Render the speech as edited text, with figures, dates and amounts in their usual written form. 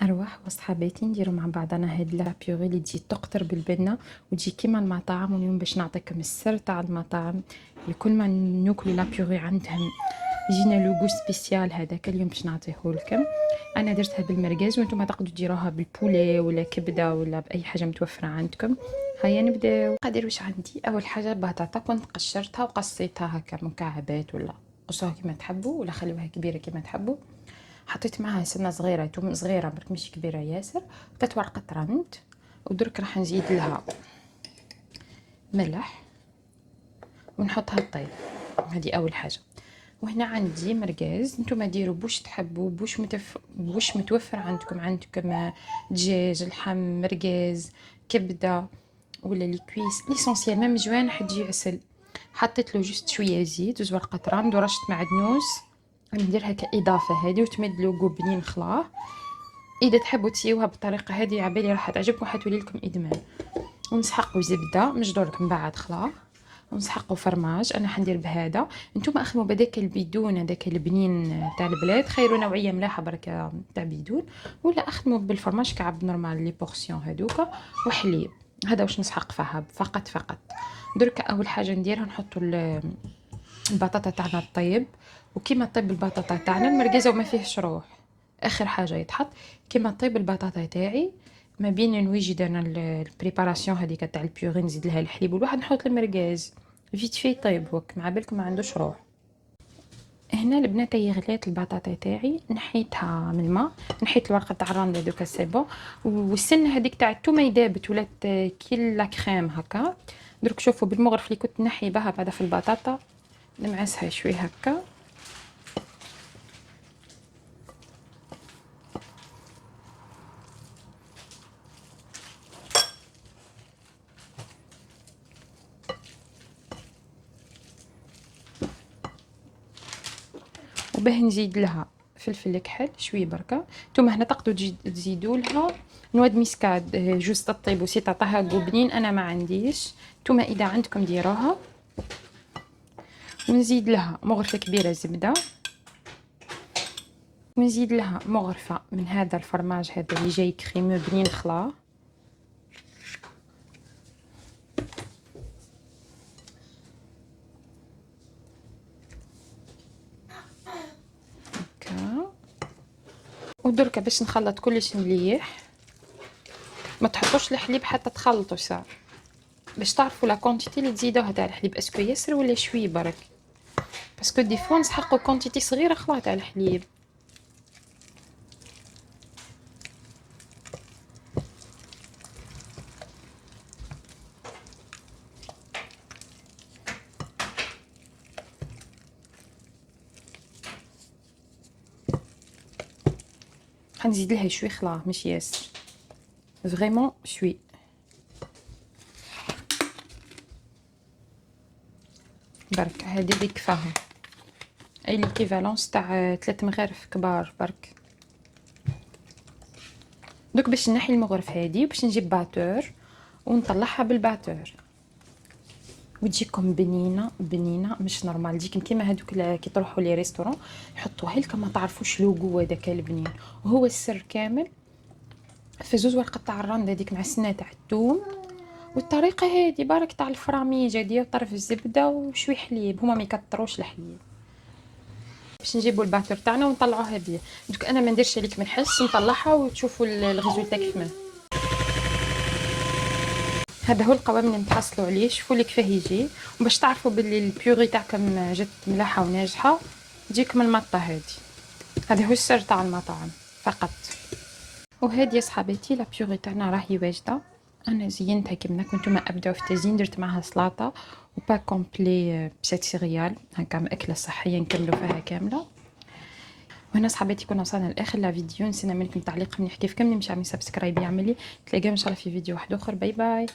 أرواح وصحاباتي نديرو مع بعضنا هاد لا بيوري اللي تجي تقطر بالبنة وتجي كيما المطاعم. واليوم باش نعطيكم السر تاع المطاعم اللي كل ما ناكلو لا بيوري عندهم يجينا لو غو سبيسيال. هذاك اليوم باش نعطيه لكم. انا درتها بالمرقاز وانتم تقدروا ديروها بالبولي ولا كبده ولا باي حاجه متوفره عندكم. هيا نبداو. قادر واش عندي؟ اول حاجه بطاطا كنت قشرتها وقصيتها هكا مكعبات، ولا قصوها كيما تحبوا ولا خلوها كبيره كيما تحبوا. حطيت معاها سنه صغيره توم صغيره برك ماشي كبيره ياسر، 3 ورقه رند. ودرك راح نزيد لها ملح ونحطها طيب. هذه اول حاجه. وهنا عندي مرقاز، نتوما ديروا بوش تحبوا، بوش متوفر عندكم دجاج، لحم، مرقاز، كبده ولا لي كويس ليسونسيال ميم جوانح تجي عسل. حطيت له جوست شويه زيت، 2 ورقات رند ورشه معدنوس. نديرها كاضافه هذه وتمد له بنين خلاه. اذا تحبوا تسيوها بالطريقه هذه عبالي راح تعجبكم حتولي لكم ادمان. ونسحقوا زبده مجدورك من بعد خلاه. ونسحقوا فرماج، انا حندير بهذا. نتوما اخدموا بهذاك البيدون، هذاك البنين تاع البلاد، خيروا نوعيه ملاحه برك تاع بيدون، ولا اخدموا بالفرماج كعب نورمال لي بورسيون هذوكا وحليب. هذا واش نسحق فيها فقط. درك اول حاجه نديرها نحطوا البطاطا تاعنا الطيب. وكيما طيب البطاطا تاعنا المرقزه وما فيهش روح، اخر حاجه يتحط. كيما طيب البطاطا تاعي ما بين نوجد انا البريباراسيون هذيك تاع البيوري، نزيد لها الحليب والواحد نحط المرقاز فيت في طيب هوك مع بالكم ما عندوش روح. هنا البنات هي غليت البطاطا تاعي، نحيتها من الماء، نحيت الورقه تاع الرند دوكا سي بون. والسن هذيك تاع الثومه يدابت ولات كي لا كريم هكا. درك شوفوا بالمغرف اللي كنت نحي بها بعدا في البطاطا نمعسها شوي هكا. وباه نزيد لها فلفل كحل شويه بركه. نتوما هنا تقدروا تزيدوا لها نواد ميسكاد جوز تطيب وسي تعطيها بنين، انا ما عنديش. نتوما اذا عندكم ديروها. ونزيد لها مغرفه كبيره زبده، ونزيد لها مغرفه من هذا الفرماج هذا اللي جاي كريمو بنين خلا. هكا. ودركا باش نخلط كلش مليح، ما تحطوش الحليب حتى تخلطوا صار، باش تعرفوا لا كونتيتي اللي تزيدوها تاع الحليب اسكو ياسر ولا شوي برك، باسكو دي فوا نسحقوا كونتيتي صغيره خلا تاع الحليب. حنزيد لها شوي خلا مش ياسر، فريمون شوي. برك هذه اللي كفاهم، اي ليكيفالونس تاع 3 مغارف كبار برك. دوك باش نحي المغرف هذه وباش نجيب باتور ونطلعها بالباتور، وتجيكم بنينه مش نورمال. تجيكم كيما هذوك كي تروحوا لي ريستورون يحطوها لكم ما تعرفوش لو جو هذاك البنين. وهو السر كامل في 2 ورقه تاع الرند هذيك مع السنه تاع الثوم. والطريقه هذه برك تاع الفراميج هذه طرف الزبده وشوي حليب، هما ما يكثروش الحليب. باش نجيبوا الباتور تاعنا ونطلعوها بيه. دوك انا ما نديرش عليك من حس، نطلعها وتشوفوا الريزولتا كيفما. هذا هو القوام اللي نتحصلوا عليه، شوفوا لي كيفاه يجي. وباش تعرفوا باللي البيوري تاعكم جات ملاحه وناجحه تجيكم المطه هذه. هذا هو السر تاع المطاعم فقط. وهذه يا صحاباتي لا بيوري تاعنا راهي واجده. انا زينتها كيما كنتو ابداو في التزيين، درت معها سلطه وبا كومبلي بسات سيريال هكا اكله صحيه نكملوا فيها كامله. وهنا صحاباتي كنا وصلنا لاخر لا فيديو. نسينا منكم تعليق مليح كيفكم، نمشي عملي سبسكرايب يعملي. تلاقاو ان شاء الله في فيديو واحد اخر. باي باي.